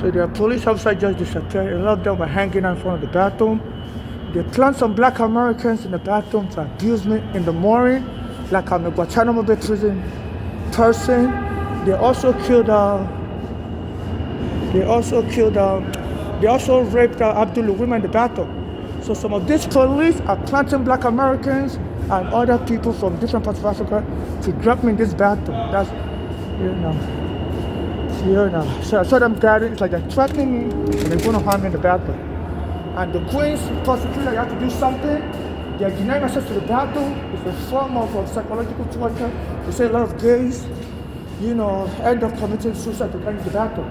So the police officer just disappeared. A lot of them were hanging out in front of the bathroom. They planned some black Americans in the bathroom to abuse me in the morning, like I'm a Guantanamo Bay prison person. They also killed. They also raped Abdul women in the bathroom. So some of these police are planting black Americans and other people from different parts of Africa to drop me in this bathroom. That's, you know. So I saw them gathering, it's like they're threatening me and they're going to harm me in the bathroom. And the Queens prosecutor, you have to do something. They're denying access to the bathroom. It's a form of psychological torture. They say a lot of gays, end up committing suicide to get into the bathroom.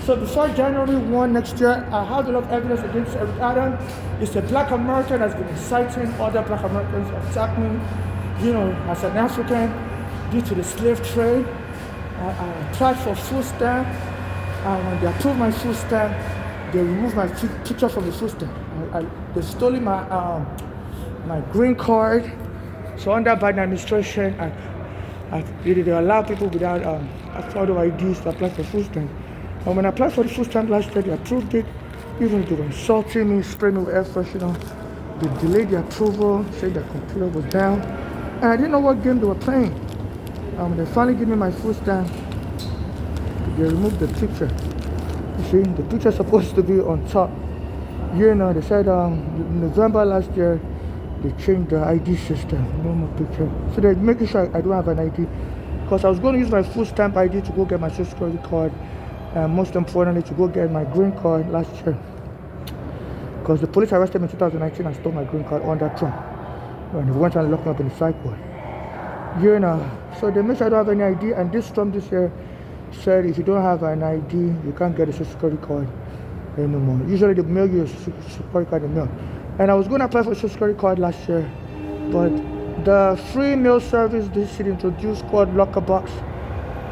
So before January 1 next year, I have a lot of evidence against Eric Adams. It's a black American that's been inciting other black Americans to attack me, as an African, due to the slave trade. I applied for food stamp, and when they approved my food stamp, they removed my picture from the food stamp. They stole my green card. So under Biden administration, they allow people without photo IDs to apply for food stamp. And when I applied for the food stamp last year, they approved it. Even they were insulting me, spraying me with air freshener. They delayed the approval, saying the computer was down. And I didn't know what game they were playing. They finally gave me my food stamp. They removed the picture. You see, the picture's supposed to be on top. They said in November last year, they changed the ID system. No more picture. So they're making sure I don't have an ID. Because I was going to use my food stamp ID to go get my social security card. And most importantly, to go get my green card last year. Because the police arrested me in 2019 and stole my green card under Trump. And they went and locked me up in the psych ward. So they made sure I don't have any ID. And this Trump this year said if you don't have an ID, you can't get a social security card anymore. Usually they mail you a social security card in the mail. And I was going to apply for a social security card last year. But the free mail service this city introduced called Lockerbox,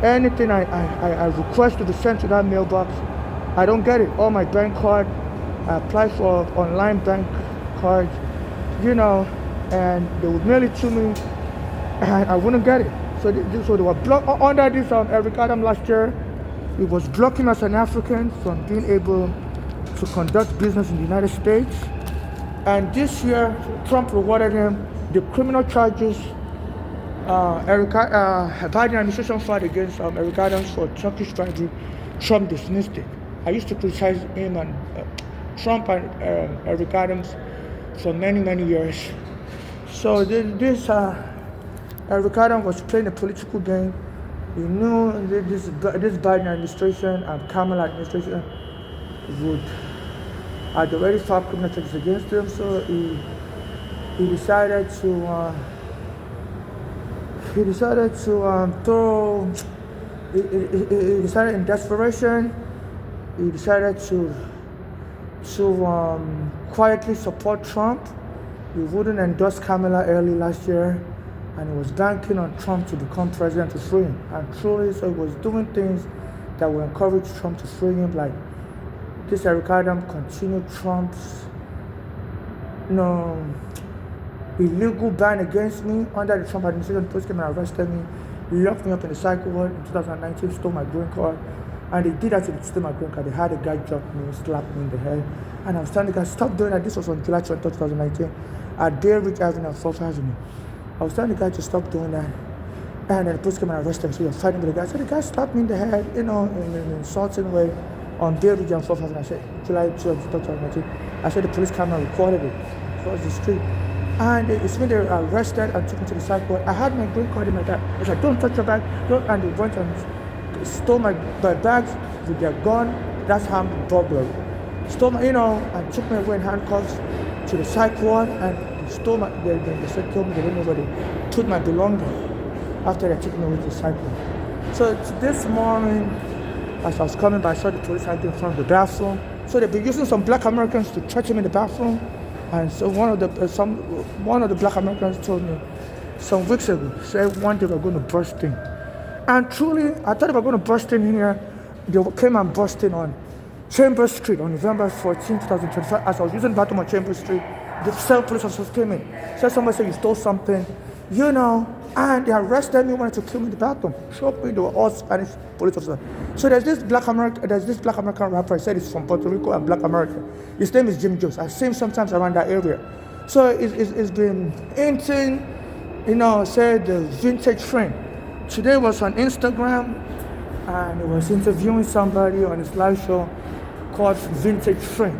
anything I request to be sent to that mailbox, I don't get it. All my bank card, I apply for online bank cards, and they would mail it to me, and I wouldn't get it. So they were blocked under this Eric Adams last year. It was blocking us as an African from being able to conduct business in the United States. And this year, Trump rewarded him the criminal charges Biden administration filed against Eric Adams for Turkish bribery. Trump dismissed it. I used to criticize him and Trump and Eric Adams for many, many years. So this Eric Adams was playing a political game. He knew this Biden administration and Kamala administration had already filed criminal charges against him. So he decided to. He decided in desperation, he decided to quietly support Trump. He wouldn't endorse Kamala early last year, and he was banking on Trump to become president to free him. And truly, so he was doing things that would encourage Trump to free him, like this Eric Adams continued Trump's illegal ban against me under the Trump administration. The police came and arrested me, locked me up in the psych ward in 2019, stole my green card. And they did that to steal my green card. They had a guy drop me, slap me in the head. And I was telling the guy, stop doing that. This was on July 20, 2019 at Bay Ridge Avenue and 4th Avenue. I was telling the guy to stop doing that. And then the police came and arrested him. So we were fighting with the guy. So the guy slapped me in the head, in an insulting way on Bay Ridge and 4th Avenue. I said, July 12, 2019. I said the police came and recorded it across the street. And it's when they were arrested and took me to the psych ward. I had my green card in my bag. I was like, don't touch your bag. And they went and stole my bags with their gun. That's armed burglary. Stole my, and took me away in handcuffs to the psych ward and stole my, they said, kill me, they didn't know where they put my belongings after they took me away to the psych ward. So this morning, as I was coming by, I saw the police out in front of the bathroom. So they've been using some black Americans to threaten me in the bathroom. And so one of the black Americans told me some weeks ago, said one day we're going to burst in. And truly, I thought they were going to burst in here. They came and burst in on Chambers Street on November 14, 2025. As I was using the bathroom on Chambers Street, the cell police officers came in. So somebody said you stole something. And they arrested me, wanted to kill me in the bathroom. Choked me, they were all Spanish police officers. So there's this black American rapper, he said he's from Puerto Rico and black America. His name is Jim Jones. I see him sometimes around that area. So it's been hinting, said the vintage friend. Today was on Instagram, and he was interviewing somebody on his live show called Vintage Friend.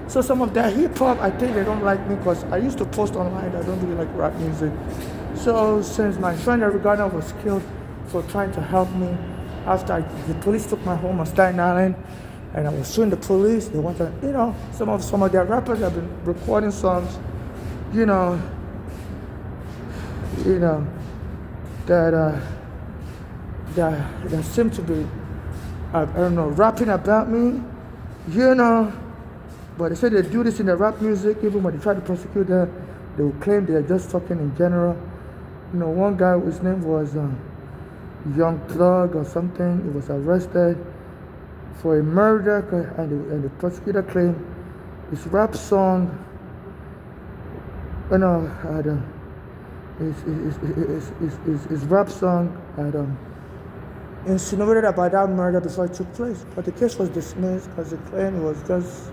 So some of their hip hop, I think they don't like me because I used to post online. I don't really like rap music. So since my friend Eric Garner was killed for trying to help me after the police took my home on Staten Island, and I was suing the police, they wanted, some of their rappers have been recording songs, that seem to be, rapping about me, But they say they do this in the rap music, even when they try to prosecute them, they will claim they are just talking in general. One guy, his name was Young Thug or something, he was arrested for a murder, and the prosecutor claimed his rap song, his rap song had insinuated about that murder before it took place. But the case was dismissed because the claim it was just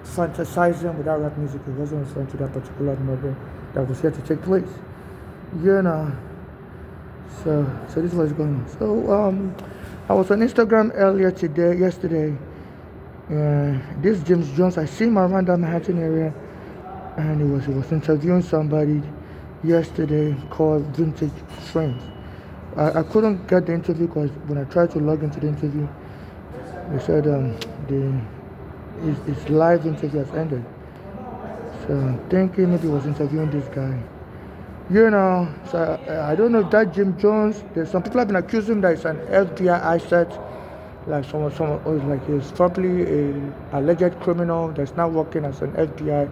fantasizing without rap music. It wasn't referring to that particular murder that was yet to take place. So this was going on. So I was on Instagram yesterday, and this James Jones, I see him around that Manhattan area, and he was interviewing somebody yesterday called Vintage Friends. I couldn't get the interview because when I tried to log into the interview, they said his live interview has ended. So I'm thinking maybe he was interviewing this guy. So I don't know if that Jim Jones, there's some people have been accusing him that it's an FBI asset, like someone like he's probably a alleged criminal that's now working as an FBI,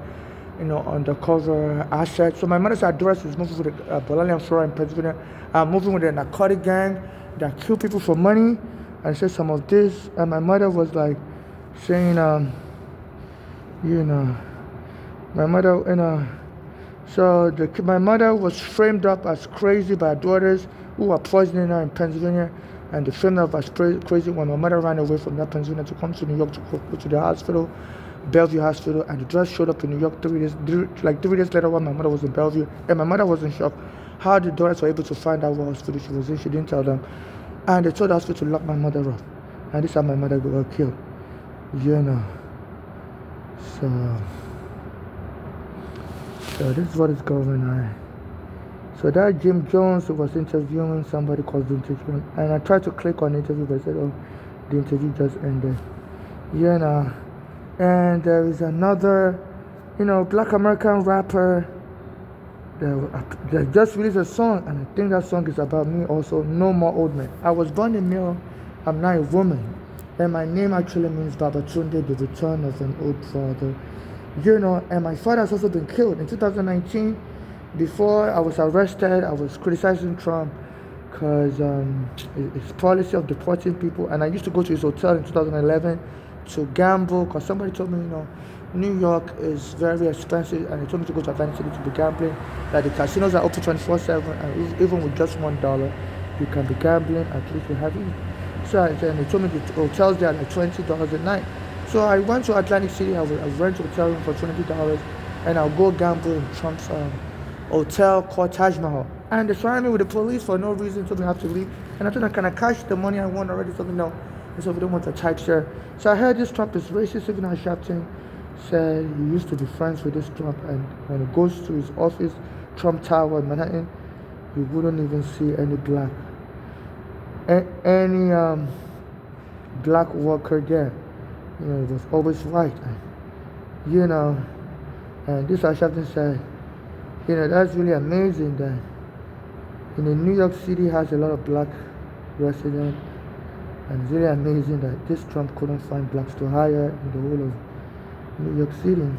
undercover asset. So my mother's address is moving with the Bolali and Flora in Pennsylvania, moving with a narcotic gang that kill people for money, and said some of this, and my mother was like saying, my mother, so my mother was framed up as crazy by her daughters who were poisoning her in Pennsylvania, and they framed her up as crazy when my mother ran away from that Pennsylvania to come to New York to go to the hospital, Bellevue Hospital, and the drugs showed up in New York 3 days later when my mother was in Bellevue, and my mother was in shock how the daughters were able to find out what hospital she was in. She didn't tell them, and they told the hospital to lock my mother up, and this is how my mother got killed. So this is what is going on. So that Jim Jones was interviewing somebody called Vintage One, and I tried to click on the interview, but it said, oh, the interview just ended. And there is another, black American rapper that just released a song, and I think that song is about me also, No More Old Men. I was born a male, I'm now a woman, and my name actually means Babatunde, the return of an old father. And my father has also been killed in 2019. Before I was arrested, I was criticizing Trump because his policy of deporting people, and I used to go to his hotel in 2011 to gamble because somebody told me, New York is very expensive, and they told me to go to Atlantic City to be gambling, that the casinos are open 24/7, and even with just $1, you can be gambling, at least you have it. So and they told me the hotels there are like $20 a night. So I went to Atlantic City, I rent a hotel room for $20, and I'll go gamble in Trump's hotel called Taj Mahal. And they surrounded me with the police for no reason, told me I have to leave. And I told them, can I cash the money I won already? Told me no. They said, we don't want a timeshare. So I heard this Trump is racist, even as Sharpton said he used to be friends with this Trump, and when he goes to his office, Trump Tower in Manhattan, you wouldn't even see any black worker there. It was always white. And this Sharpton said, that's really amazing that New York City has a lot of black residents, and it's really amazing that this Trump couldn't find blacks to hire in the whole of New York City.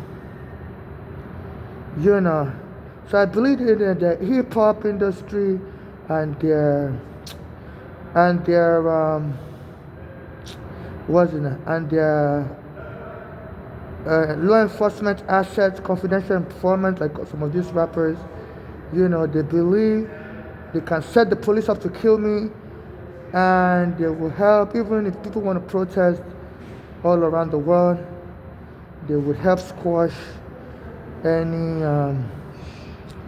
So I believe in the hip hop industry and their law enforcement assets, confidential informant, like some of these rappers, they believe They can set the police up to kill me, and they will help even if people want to protest all around the world. They would help squash any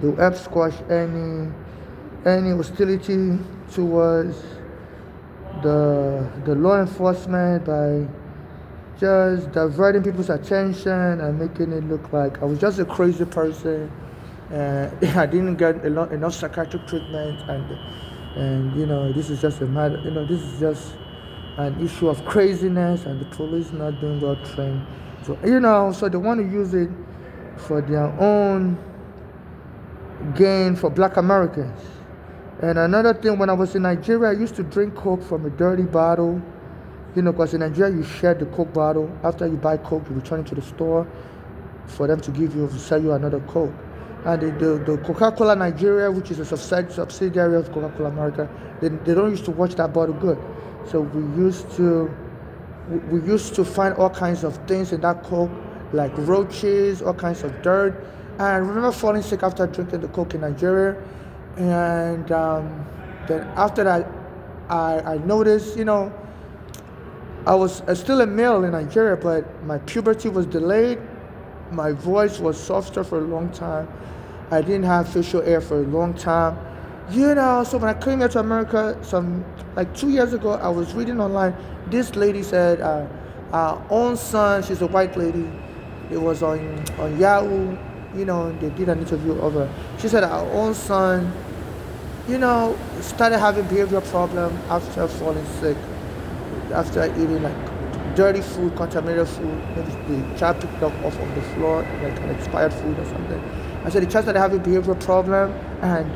they will help squash any hostility towards the law enforcement by just diverting people's attention and making it look like I was just a crazy person and I didn't get enough psychiatric treatment and this is just a matter this is just an issue of craziness and the police not doing well trained, so so they want to use it for their own gain for black Americans. And another thing, when I was in Nigeria, I used to drink Coke from a dirty bottle, because in Nigeria you share the Coke bottle. After you buy Coke, you return it to the store for them to sell you another Coke. And the Coca-Cola Nigeria, which is a subsidiary of Coca-Cola America, they don't used to watch that bottle good. So we used to find all kinds of things in that Coke, like roaches, all kinds of dirt. And I remember falling sick after drinking the Coke in Nigeria. And then after that, I noticed, I was still a male in Nigeria, but my puberty was delayed. My voice was softer for a long time. I didn't have facial hair for a long time. So when I came here to America, like 2 years ago, I was reading online. This lady said our own son, she's a white lady. It was on Yahoo. They did an interview of her. She said our own son, started having behavioral problem after falling sick, after eating like dirty food, contaminated food. Maybe the child picked up off of the floor, like an expired food or something. I said the child started having behavioral problem, and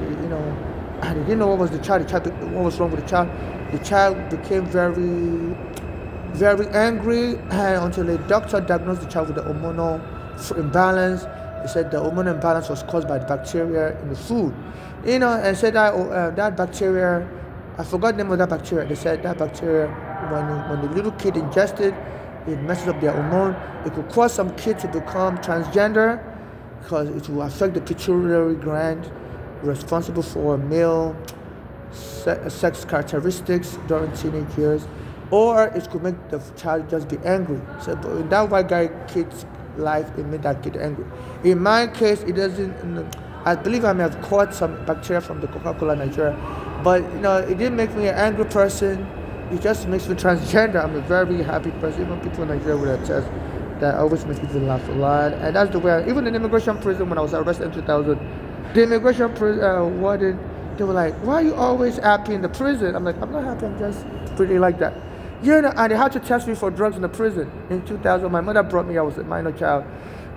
and they didn't know what was what was wrong with the child. The child became very, very angry, and until a doctor diagnosed the child with the hormonal imbalance. They said the hormonal imbalance was caused by the bacteria in the food, and said that that bacteria, I forgot the name of that bacteria. They said that bacteria, when the little kid ingested, it messes up their hormone. It could cause some kid to become transgender because it will affect the pituitary gland responsible for male sex characteristics during teenage years, or it could make the child just be angry. So in that white guy kid's life, it made that kid angry. In my case, it doesn't. I believe I may have caught some bacteria from the Coca-Cola Nigeria, but it didn't make me an angry person. It just makes me transgender. I'm a very happy person. Even people in Nigeria would attest that always makes people laugh a lot, and that's the way. Even in immigration prison, when I was arrested in 2000, the immigration warden, they were like, "Why are you always happy in the prison?" I'm like, "I'm not happy. I'm just pretty like that." And they had to test me for drugs in the prison in 2000. My mother brought me. I was a minor child,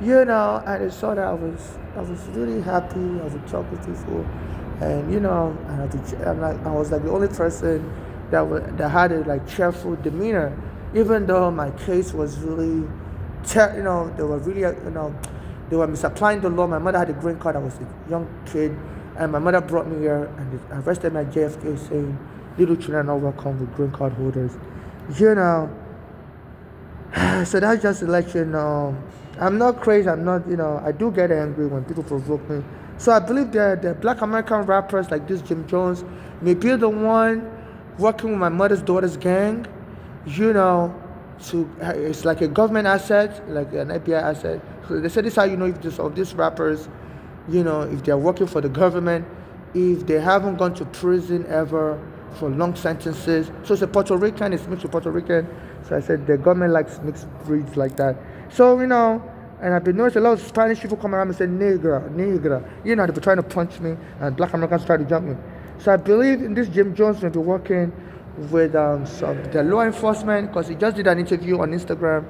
and they saw that I was really happy. I would talk with people, and I was like the only person that had a cheerful demeanor, even though my case was really, they were really, they were misapplying the law. My mother had a green card. I was a young kid, and my mother brought me here and they arrested me at JFK, saying little children are not welcome with green card holders. So that's just to let you know. I'm not crazy. I'm not, I do get angry when people provoke me. So I believe that the black American rappers like this Jim Jones may be the one working with my mother's daughter's gang, it's like a government asset, like an FBI asset. So they said this is how you know if these rappers, if they're working for the government, if they haven't gone to prison ever for long sentences. So it's a Puerto Rican, it's mixed with Puerto Rican. So I said the government likes mixed breeds like that. So, and I've been noticing a lot of Spanish people come around and say negra. They've been trying to punch me and black Americans try to jump me. So I believe in this Jim Jones will be working with the law enforcement, because he just did an interview on Instagram.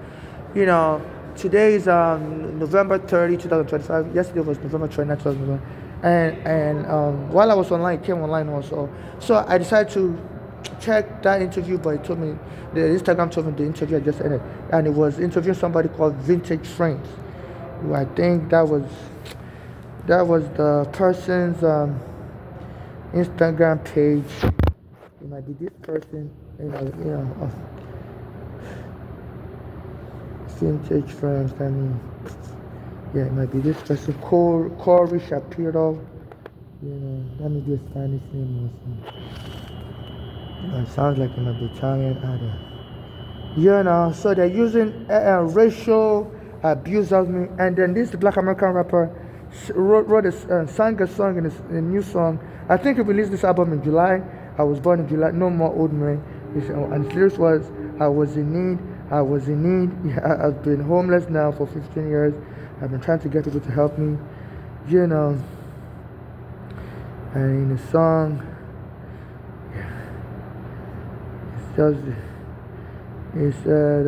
Today is November 30, 2025. Yesterday was November 29, 2025. And while I was online, it came online also. So I decided to check that interview, but it told me, the Instagram told me the interview had just ended. And it was interviewing somebody called Vintage Frames. I think that was the person's Instagram page. It might be this person, Vintage Frames. It might be this person, Corey Shapiro. Let me do a Spanish name also. It sounds like I'm a Italian either. So they're using racial abuse of me. And then this black American rapper sang a song in a new song. I think he released this album in July. I was born in July. No more old man. And his lyrics was, I was in need. I was in need. Yeah, I've been homeless now for 15 years. I've been trying to get people to help me. And in the song, it's just, he said,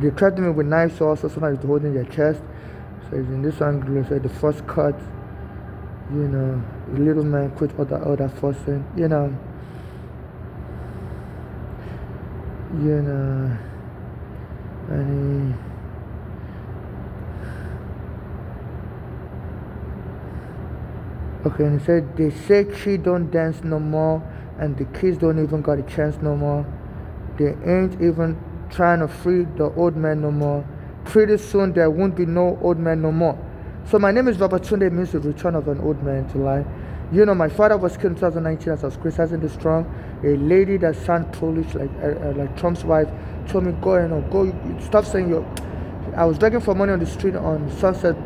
they threatened me with knives, so also somebody's holding their chest. So in this song, they said the first cut, the little man quit all that fussing, and okay, and he said, they say she don't dance no more, and the kids don't even got a chance no more. They ain't even trying to free the old man no more. Pretty soon there won't be no old man no more. So my name is Babatunde, means the return of an old man to life. My father was killed in 2019 as I was criticizing the strong. A lady that sounded Polish, like Trump's wife, told me, go, stop saying I was begging for money on the street on Sunset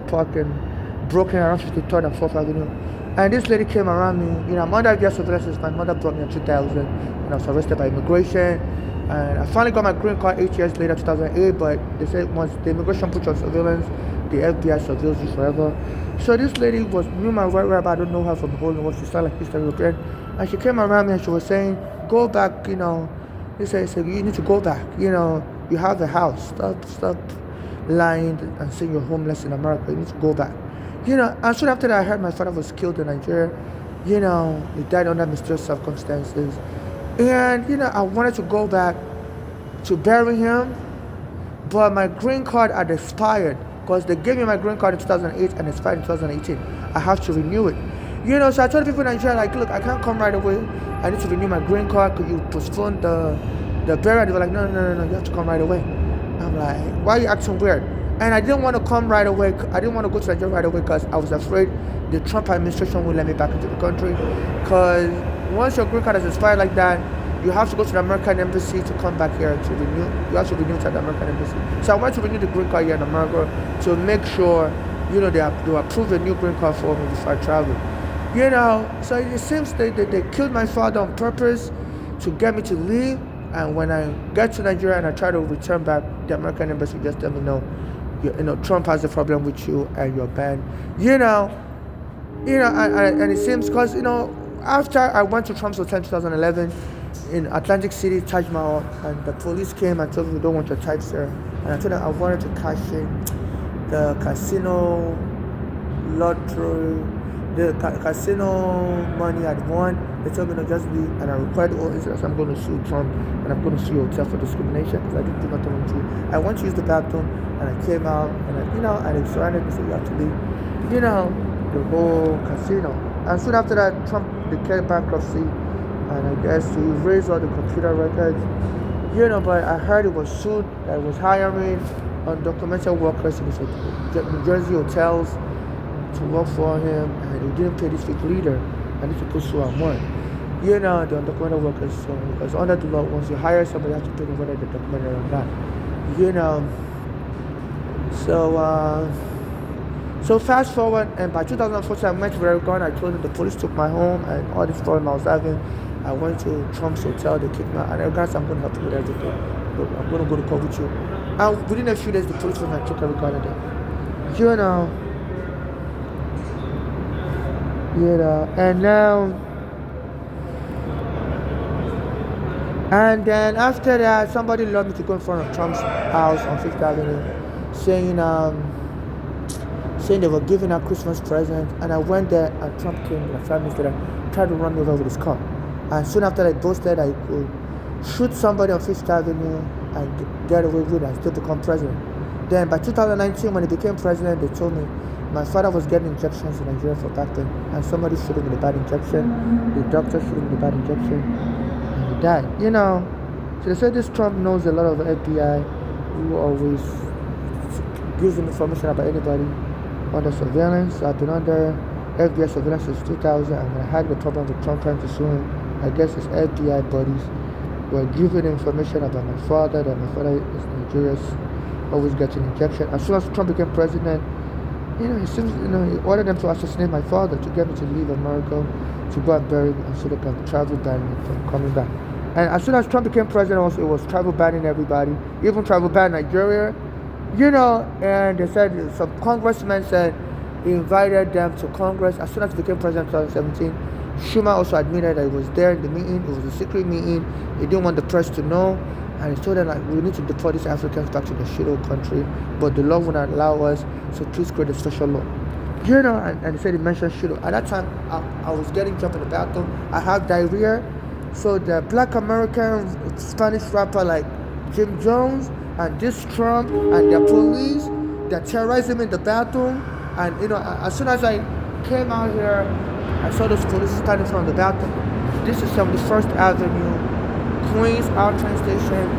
Park and Brooklyn around 53rd and 4th Avenue. And this lady came around me. I'm under abuse surveillance. My mother brought me in 2000 and I was arrested by immigration. And I finally got my green card 8 years later, 2008, but they said once the immigration put you on surveillance, the FBI surveils you forever. So this lady knew my white rabbi, I don't know her from the whole world, she sounded like Eastern European. And she came around me and she was saying, go back, They said, you need to go back, you have a house, stop lying and saying you're homeless in America, you need to go back. And soon after that I heard my father was killed in Nigeria, he died under mysterious circumstances. And, I wanted to go back to bury him, but my green card had expired because they gave me my green card in 2008 and expired in 2018. I have to renew it. So I told people in Nigeria, look, I can't come right away. I need to renew my green card. Could you postpone the burial? They were like, no, you have to come right away. I'm like, why are you acting weird? And I didn't want to come right away. I didn't want to go to Nigeria right away because I was afraid the Trump administration would let me back into the country. Because once your green card has expired like that, you have to go to the American embassy to come back here to renew. You have to renew it at the American embassy. So I went to renew the green card here in America to make sure, they approve a new green card for me before I travel. So it seems they killed my father on purpose to get me to leave. And when I get to Nigeria and I try to return back, the American embassy just tell me no. Trump has a problem with you and you're banned. And it seems because after I went to Trump's hotel in 2011 in Atlantic City, Taj Mahal, and the police came and told me we don't want your types there. And I told them I wanted to cash in the casino lottery, the casino money I'd won. They told me no, just leave, and I required all incidents. I'm going to sue Trump and I'm going to sue your hotel for discrimination because I didn't do nothing wrong to you. I went to use the bathroom and I came out and they surrounded me, so you have to leave. The whole casino. And soon after that, Trump declared bankruptcy, and I guess he raised all the computer records. But I heard he was sued that was hiring undocumented workers in his New Jersey hotels to work for him, and he didn't pay this fake leader, and these people sue and won. The undocumented workers, because under the law, once you hire somebody, you have to pay them whether they're documented or not. So fast forward, and by 2014, I met with Oregon. I told him the police took my home and all this problem I was having. I went to Trump's hotel, they kicked me out, and Oregon said, I'm going to help you with everything. I'm going to go to court with you. And within a few days, the police went and took Oregon again. And then after that, somebody allowed me to go in front of Trump's house on 5th Avenue, saying they were giving out Christmas presents, and I went there, and Trump came like 5 minutes later, tried to run me over with his car. And soon after that, boasted I could shoot somebody on 5th Avenue and get away with it and still become president. Then by 2019, when he became president, they told me my father was getting injections in Nigeria for back pain, and somebody shot him with a bad injection. The doctor shot him with a bad injection, and he died. So they said this Trump knows a lot of FBI who always gives him information about anybody. under surveillance. I've been under FBI surveillance since 2000, and when I had the problem with Trump trying to sue him, I guess his FBI buddies were giving information about my father, that my father is Nigeria's always getting injection. As soon as Trump became president, he ordered them to assassinate my father to get me to leave America, to go and bury me, and so they can travel ban me from coming back. And as soon as Trump became president, also it was travel banning everybody, even travel ban Nigeria, and they said some congressmen said he invited them to Congress. As soon as he became president in 2017, Schumer also admitted that he was there in the meeting. It was a secret meeting. He didn't want the press to know. And he told them, like, we need to deport these Africans back to the shithole country, but the law wouldn't allow us, so please create a special law. And he said he mentioned shithole. At that time, I was getting dropped in the bathroom. I had diarrhea. So the black American Spanish rapper like Jim Jones and this Trump and their police, they're terrorizing me in the bathroom. And as soon as I came out here, I saw those police standing in front of the bathroom. This is 71st Avenue, Queens, our train station.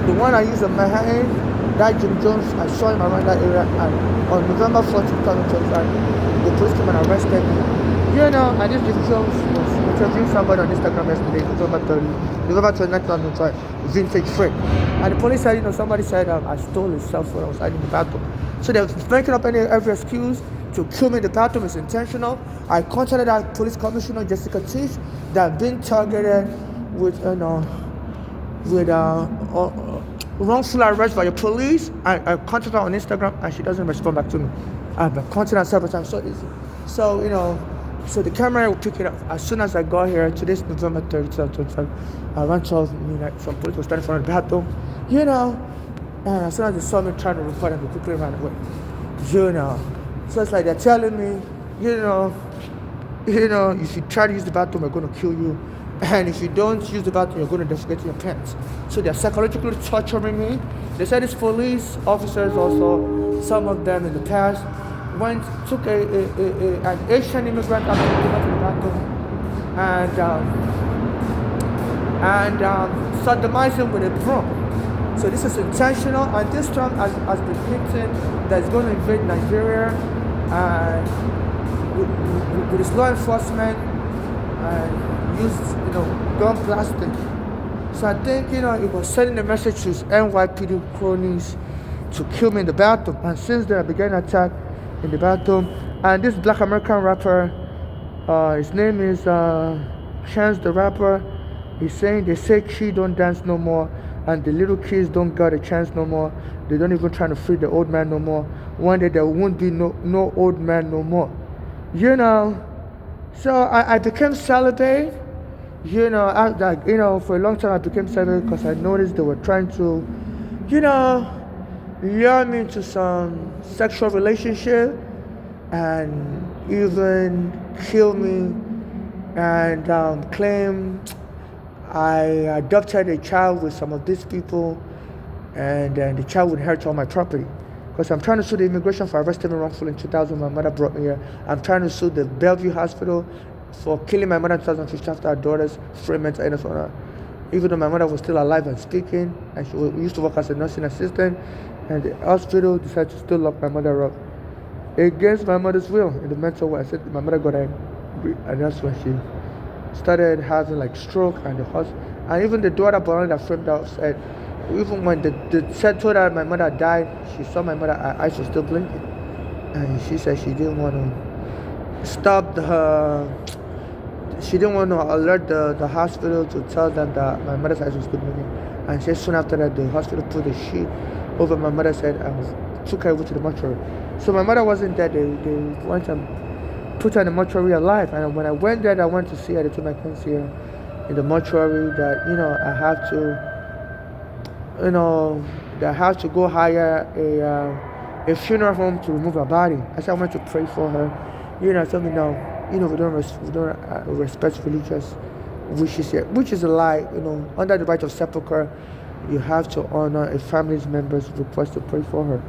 The one I used in Manhattan, that Jim Jones, I saw him around that area. And on November 14th, 2025, the police came and arrested me. And this Jim Jones was interviewing somebody on Instagram yesterday, November 29th, 2025, vintage friend. And the police said, somebody said I stole his cell phone, I was hiding in the bathroom. So they're making up every excuse to kill me in the bathroom. Is intentional. I contacted our police commissioner, Jessica Tish, that been targeted with wrongful arrest by the police. I contacted her on Instagram and she doesn't respond back to me. I've been contacting her several times. So the camera will pick it up. As soon as I got here, today's November 30th, 2025, around 12 midnight, some police were standing in front of the bathroom, and as soon as they saw me trying to record them, they quickly ran away, So it's like they're telling me, if you try to use the bathroom, we're going to kill you. And if you don't use the bathroom, you're going to defecate your pants. So they're psychologically torturing me. They said these police officers also, some of them in the past, took an Asian immigrant out of the bathroom and sodomized him with a broom. So this is intentional, and this Trump has been hinting that he's going to invade Nigeria with his law enforcement and use gun blasting. So I think he was sending a message to his NYPD cronies to kill me in the bathroom. And since then I began an attack in the bathroom. And this black American rapper, his name is Chance the Rapper. He's saying they say Chi don't dance no more, and the little kids don't got a chance no more. They don't even try to free the old man no more. One day there won't be no old man no more. So I became celibate. For a long time I became celibate because I noticed they were trying to, lure me into some sexual relationship and even kill me and claim I adopted a child with some of these people, and the child would inherit all my property. Because I'm trying to sue the immigration for arresting me wrongfully in 2000. My mother brought me here. I'm trying to sue the Bellevue Hospital for killing my mother in 2015 after her daughter's free mental illness on her. Even though my mother was still alive and speaking, and she used to work as a nursing assistant, and the hospital decided to still lock my mother up against my mother's will in the mental ward. I said my mother got angry, and that's when she started having like stroke, and and even the daughter Bonnie that framed out said, even when the said told her my mother died, she saw my mother, her eyes were still blinking, and she said she didn't want to stop she didn't want to alert the hospital to tell them that my mother's eyes were still blinking. And she said soon after that the hospital put a sheet over my mother's head and took her over to the mortuary. So my mother wasn't dead. They went and put her in the mortuary alive. And when I went there, I went to see her. They told me I couldn't see her in the mortuary. That I have to go hire a funeral home to remove her body. I said I went to pray for her. Told me no. We don't respect religious wishes here, which is a lie. Under the right of sepulchre, you have to honor a family member's request to pray for her.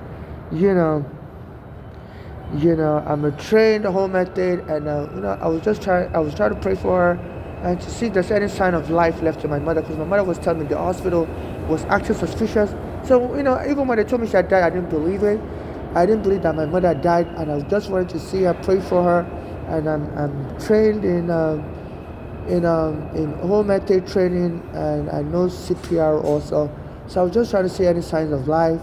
I'm a trained home method, and I was trying to pray for her and to see if there's any sign of life left to my mother, because my mother was telling me the hospital was acting suspicious. So even when they told me she had died, I didn't believe it. I didn't believe that my mother died, and I just wanted to see her, pray for her. And I'm trained in home medical training, and I know CPR also. So I was just trying to see any signs of life,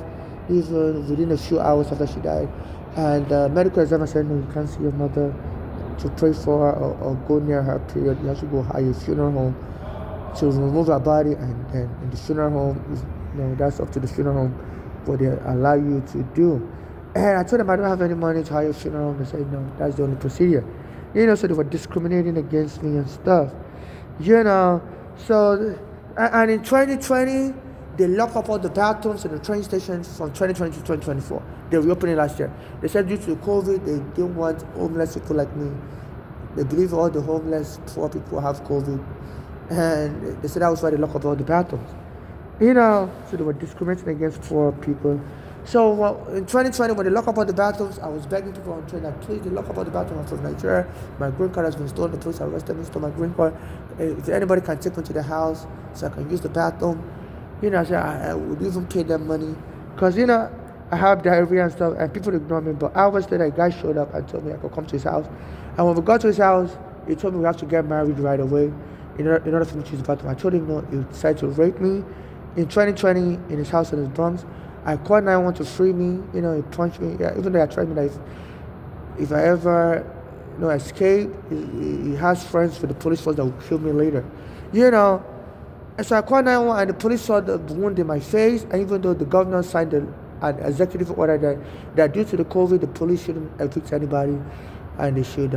even within a few hours after she died. And medical examiner said, no, you can't see your mother to pray for her, or go near her, period. You have to go at your funeral home to remove her body, and then in the funeral home, that's up to the funeral home what they allow you to do. And I told them I don't have any money to hire a funeral home. They said, no, that's the only procedure. So they were discriminating against me and stuff. So, and in 2020, they locked up all the bathrooms in the train stations from 2020 to 2024. They reopened it last year. They said due to COVID, they didn't want homeless people like me. They believe all the homeless, poor people have COVID. And they said that was why they locked up all the bathrooms. So they were discriminating against poor people. So in 2020, when they locked up all the bathrooms, I was begging people on train that please, they lock up all the bathrooms. I'm from Nigeria. My green card has been stolen. The police arrested me, stole my green card. If anybody can take me to the house so I can use the bathroom, I said I would even pay them money. Because, I have diarrhea and stuff, and people ignore me. But hours later, a guy showed up and told me I could come to his house. And when we got to his house, he told me we have to get married right away in order for me to use the bathroom. I told him no, he decided to rape me. In 2020, in his house in his Bronx, I called 911 to free me. He punched me. Yeah, even though I tried me that if I ever, escape, he has friends with the police force that will kill me later. And so I called 911, and the police saw the wound in my face. And even though the governor signed an executive order that due to the COVID, the police shouldn't evict anybody, and they should,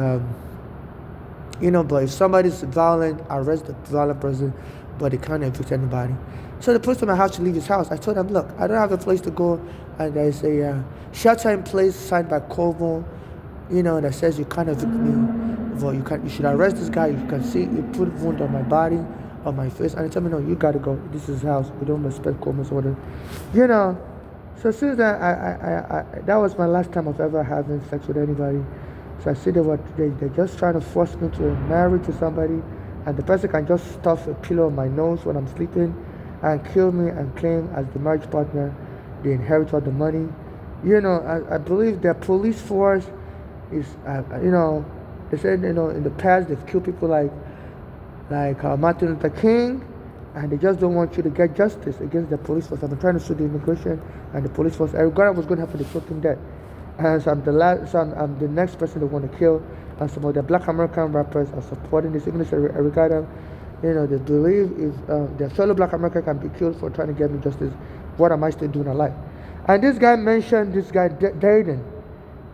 but if somebody's violent, arrest the violent person, but they can't evict anybody. So the police told me I have to leave his house. I told them, look, I don't have a place to go, and there's a shelter in place signed by Como, that says you can't evict me, but you should arrest this guy. You can see he put wound on my body, on my face, and they told me, no, you gotta go. This is his house. We don't respect Como's order. So since then, I that was my last time of ever having sex with anybody. So I see they're just trying to force me to marry to somebody, and the person can just stuff a pillow on my nose when I'm sleeping and kill me and claim as the marriage partner. They inherit all the money. I believe their police force is, they said, in the past they've killed people like Martin Luther King, and they just don't want you to get justice against the police force. I've been trying to sue the immigration and the police force. Eric Garner was going to happen, they killed him dead. And so I'm the next person they want to kill. And some of the Black American rappers are supporting this. Even if Eric Garner, they believe if their fellow Black American can be killed for trying to get me justice, what am I still doing alive? And this guy mentioned this guy Daden.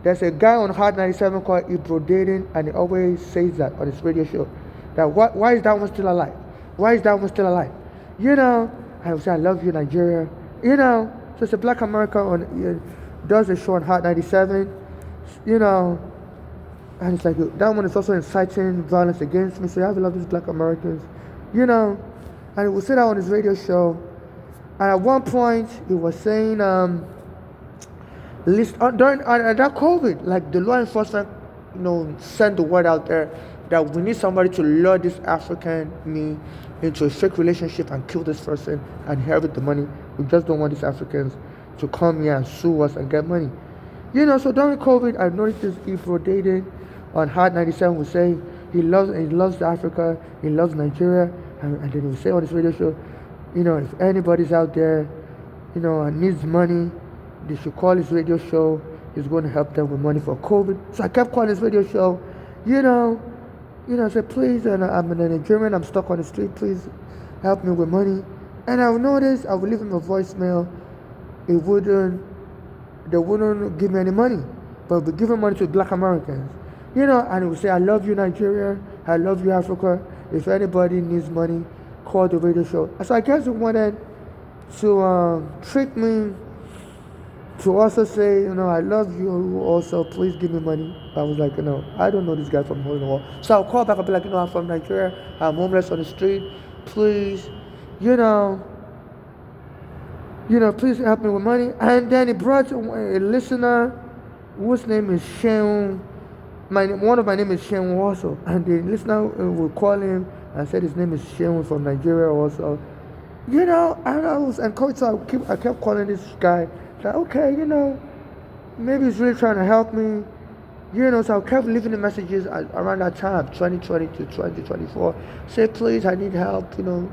There's a guy on Hot 97 called Ibro Daden, and he always says that on his radio show. That why is that one still alive? Why is that one still alive? I would say I love you, Nigeria. So it's a Black American does a show on Hot 97. And it's like that one is also inciting violence against me. So you have a lot of these Black Americans, and he would say that on his radio show. And at one point he was saying, during that COVID, like the law enforcement, sent the word out there that we need somebody to lure this African me into a fake relationship and kill this person and inherit the money. We just don't want these Africans to come here and sue us and get money. So during COVID, I noticed this Ibro Daden on Hot 97 would say he loves Africa, he loves Nigeria, and then he would say on his radio show, if anybody's out there, and needs money, they should call his radio show. He's going to help them with money for COVID. So I kept calling his radio show, I said, please, and I'm a Nigerian, I'm stuck on the street, please help me with money. And I would notice, I would leave him a voicemail, they wouldn't give me any money, but would give him money to Black Americans. And he would say, I love you, Nigeria, I love you, Africa, if anybody needs money, call the radio show. So I guess he wanted to trick me, to also say, I love you also, please give me money. I was like, I don't know this guy from hole in the wall. So I'll call back and be like, I'm from Nigeria, I'm homeless on the street, please, please help me with money. And then he brought a listener whose name is Sheun. One of my name is Sheun also. And the listener will call him and said his name is Sheun from Nigeria also. And I was encouraged, so I kept calling this guy. Like, okay, maybe he's really trying to help me. So I kept leaving the messages around that time, 2020 to 2024. Say, please, I need help, and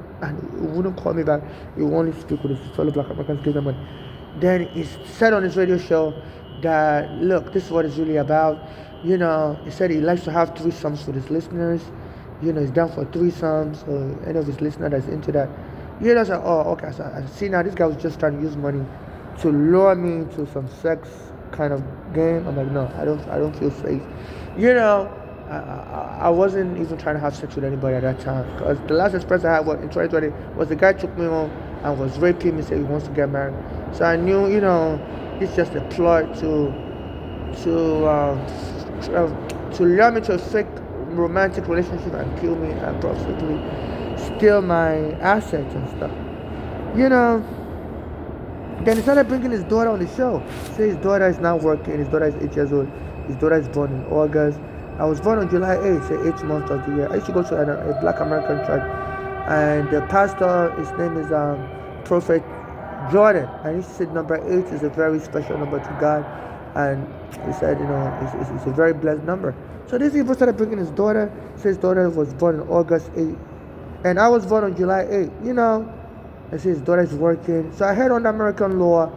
he wouldn't call me back. He would only speak with his fellow black Americans, give them money. Then he said on his radio show that, look, this is what it's really about. He said he likes to have threesomes with his listeners. He's down for threesomes, or any of his listeners that's into that. So, oh, okay, so I see now this guy was just trying to use money to lure me into some sex kind of game. I'm like, no, I don't feel safe. I wasn't even trying to have sex with anybody at that time, because the last experience I had in 2020 was the guy took me home and was raping me, said he wants to get married. So I knew, it's just a ploy to lure me to a fake romantic relationship and kill me and possibly steal my assets and stuff. You know, then he started bringing his daughter on the show. Say his daughter is now working. His daughter is 8 years old. His daughter is born in August. I was born on July 8th, say 8th month of the year. I used to go to a black American church, and the pastor, his name is Prophet Jordan, and he said number 8 is a very special number to God, and he said, it's a very blessed number. So this people started bringing his daughter. Says his daughter was born on August 8th, and I was born on July 8th. I say his daughter is working. So I heard on the American law,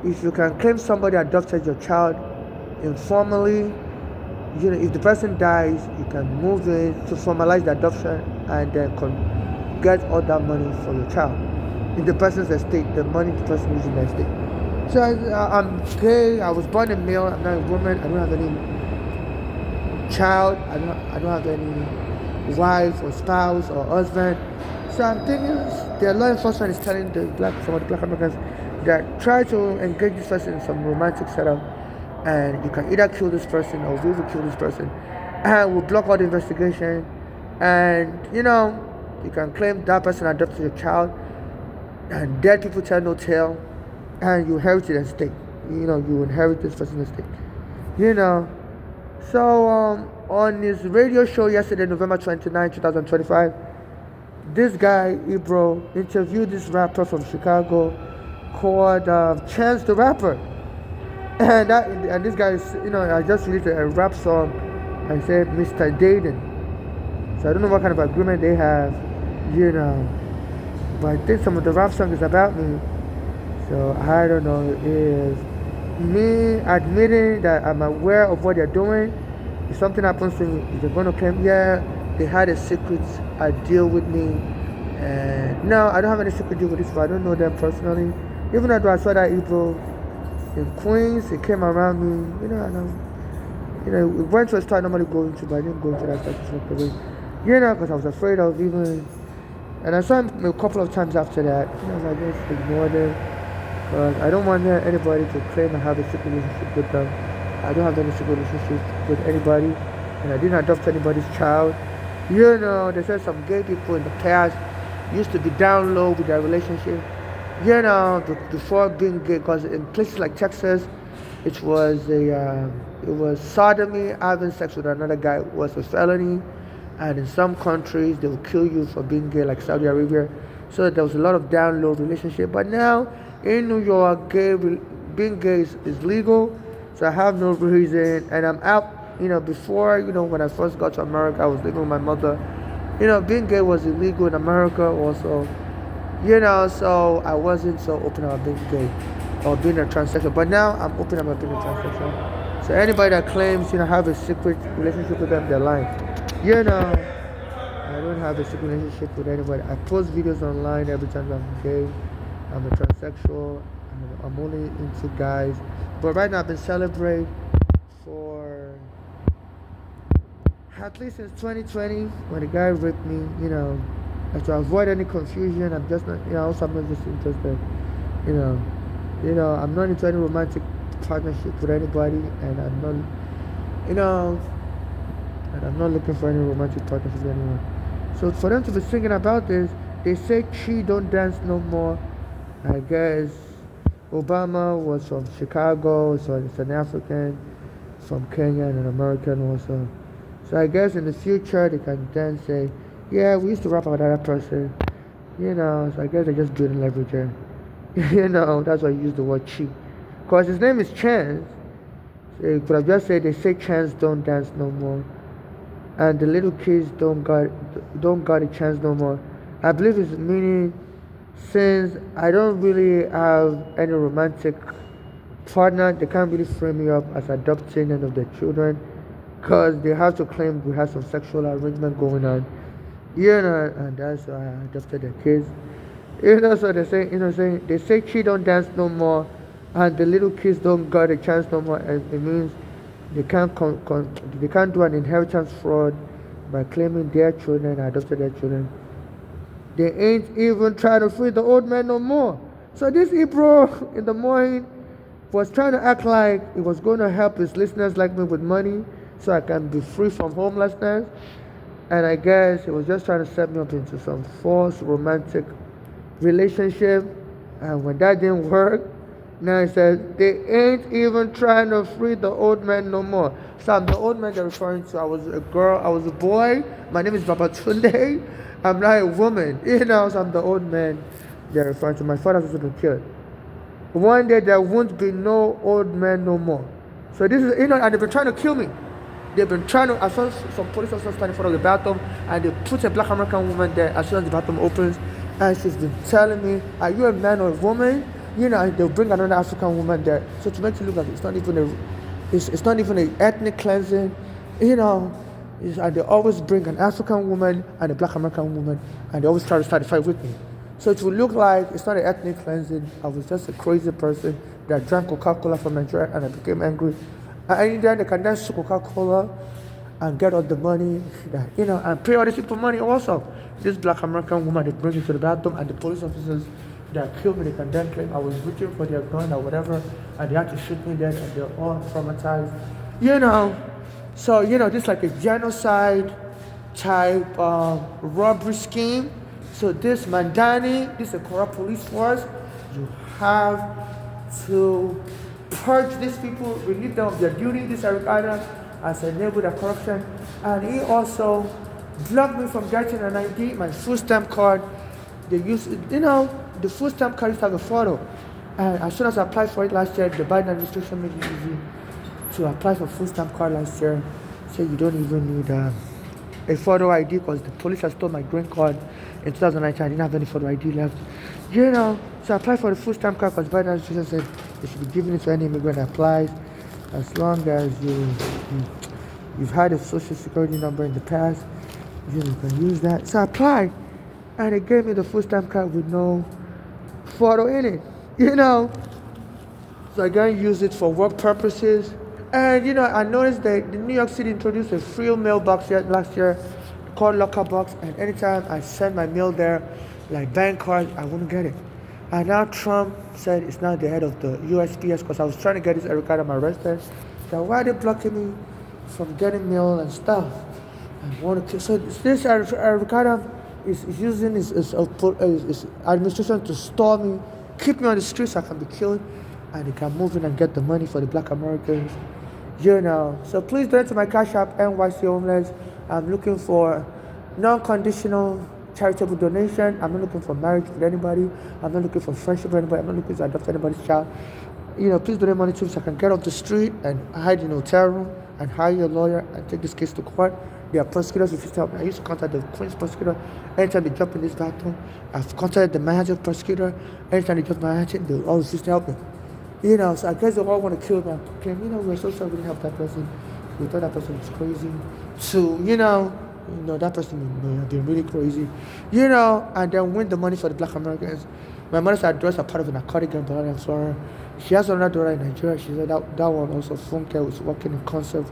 if you can claim somebody adopted your child informally, if the person dies, you can move in to formalize the adoption and then get all that money for your child. In the person's estate, the money the person uses in the estate. So I'm gay. I was born a male. I'm not a woman. I don't have any child. I don't have any wife or spouse or husband. So I'm thinking the law enforcement is telling some of the black Americans that try to engage this person in some romantic setup, and you can either kill this person or we will kill this person, and we'll block all the investigation, and you can claim that person adopted your child, and dead people tell no tale, and you inherit the estate. You inherit this person's estate. So on his radio show yesterday, November 29, 2025, this guy, Ebro, interviewed this rapper from Chicago called Chance the Rapper. And this guy is, I just released a rap song and said Mr. Dayton. So I don't know what kind of agreement they have, but I think some of the rap song is about me. So I don't know, it is me admitting that I'm aware of what they're doing. If something happens to me, if they're going to claim, yeah, they had a secret deal with me. And no, I don't have any secret deal with this, but I don't know them personally. Even though I saw that Ebro in Queens, it came around me, and we went to a store I normally go into, but I didn't go into that store because I was afraid of even. And I saw him a couple of times after that. I just ignored him, because I don't want anybody to claim I have a secret relationship with them. I don't have any secret relationship with anybody, and I didn't adopt anybody's child. They said some gay people in the past used to be down low with their relationship. Before being gay, because in places like Texas, it was sodomy. Having sex with another guy was a felony, and in some countries they will kill you for being gay, like Saudi Arabia. So there was a lot of down low relationship. But now in New York, being gay is legal. So I have no reason, and I'm out. Before, when I first got to America, I was living with my mother. Being gay was illegal in America also. So I wasn't so open about being gay or being a transsexual. But now I'm open about being a transsexual. So anybody that claims, have a secret relationship with them, they're lying. I don't have a secret relationship with anybody. I post videos online every time I'm gay. I'm a transsexual. I'm only into guys. But right now I've been celebrating for at least since 2020, when the guy raped me, and to avoid any confusion, I'm just not, also I'm not just interested, I'm not into any romantic partnership with anybody, and I'm not looking for any romantic partnership with anyone. So for them to be singing about this, they say she don't dance no more. I guess Obama was from Chicago, so it's an African from Kenya and an American also. So I guess in the future they can then say, yeah, we used to rap about that person. So I guess they're just building leverage here. That's why I use the word cheat. Because his name is Chance. They could have just said they say Chance don't dance no more. And the little kids don't got a chance no more. I believe it's meaning since I don't really have any romantic partner, they can't really frame me up as adopting any of their children because they have to claim we have some sexual arrangement going on. And that's why I adopted their kids. So they say, saying they say she don't dance no more, and the little kids don't got a chance no more, and it means they can't do an inheritance fraud by claiming their children, adopted their children. They ain't even trying to free the old man no more. So this Hebrew in the morning was trying to act like he was going to help his listeners like me with money so I can be free from homelessness. And I guess he was just trying to set me up into some false romantic relationship. And when that didn't work, now he says they ain't even trying to free the old man no more. So I'm the old man they're referring to. I was a girl, I was a boy. My name is Babatunde. I'm not a woman. So I'm the old man they're referring to. My father was been killed. One day there won't be no old man no more. So this is, and they've been trying to kill me. They've been trying to, I saw some police officers standing in front of the bathroom and they put a black American woman there as soon as the bathroom opens. And she's been telling me, are you a man or a woman? And they'll bring another African woman there. So to make it look like it's not even a ethnic cleansing, and they always bring an African woman and a black American woman and they always try to start a fight with me. So it will look like it's not an ethnic cleansing. I was just a crazy person that drank Coca-Cola from Nigeria and I became angry. And then they can dance to Coca-Cola and get all the money that, and pay all these people money also. This black American woman, they bring me to the bathroom and the police officers that killed me, they can then claim I was reaching for their gun or whatever and they had to shoot me then and they're all traumatized. So, this is like a genocide type robbery scheme. So this Mandani, this is a corrupt police force. You have to purge these people, relieve them of their duty. This Eric Adams has enabled their corruption. And he also blocked me from getting an ID, my food stamp card. They use, the food stamp card used to have a photo. And as soon as I applied for it last year, the Biden administration made it easy to apply for food stamp card last year. So you don't even need a photo ID because the police has stole my green card in 2019. I didn't have any photo ID left. So I applied for the food stamp card because Biden administration said they should be giving it to any immigrant that applies as long as you've had a social security number in the past. You can use that. So I applied and they gave me the food stamp card with no photo in it. So I can use it for work purposes. And I noticed that the New York City introduced a free mailbox last year called Locker Box, and anytime I send my mail there, like bank card, I wouldn't get it. And now Trump said it's not the head of the USPS because I was trying to get this Eric Adams arrested. So why are they blocking me from getting mail and stuff? So this Eric Adams is using his administration to stall me, keep me on the streets so I can be killed, and they can move in and get the money for the black Americans. So please donate to my Cash App, NYC Homeless. I'm looking for non-conditional charitable donation. I'm not looking for marriage with anybody. I'm not looking for friendship with anybody. I'm not looking to adopt anybody's child. Please donate money to me so I can get off the street and hide in a hotel room and hire a lawyer and take this case to court. There are prosecutors if you help me. I used to contact the Queen's prosecutor anytime they jump in this bathroom. I've contacted the Manhattan prosecutor anytime they jump in Manhattan. They always used to help me. So I guess they all want to kill me. We're so sorry we didn't help that person. We thought that person was crazy. So, that person may have been really crazy. And then win the money for the black Americans. My mother's address are part of a narcotic gang in Florida. She has another daughter in Nigeria. She said that one also, Funke, was working in concert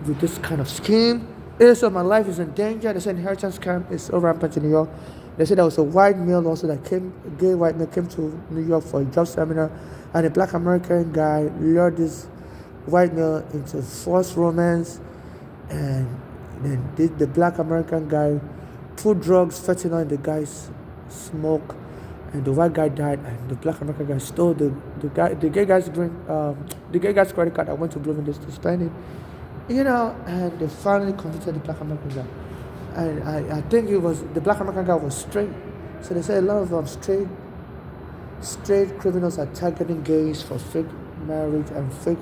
with this kind of scheme. So my life is in danger. They said inheritance scam is so rampant in New York. They said there was a white male also that came, a gay white male came to New York for a job seminar, and a black American guy lured this white male into false romance, and then the black American guy put drugs, fentanyl in the guy's smoke, and the white guy died, and the black American guy stole the gay guy's credit card. I went to Bloomingdale's to spend it, and they finally convicted the black American guy. And I think the black American guy was straight. So they say a lot of straight straight criminals are targeting gays for fake marriage and fake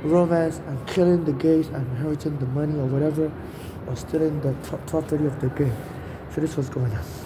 romance and killing the gays and inheriting the money or whatever or stealing the property of the gay. So this was going on.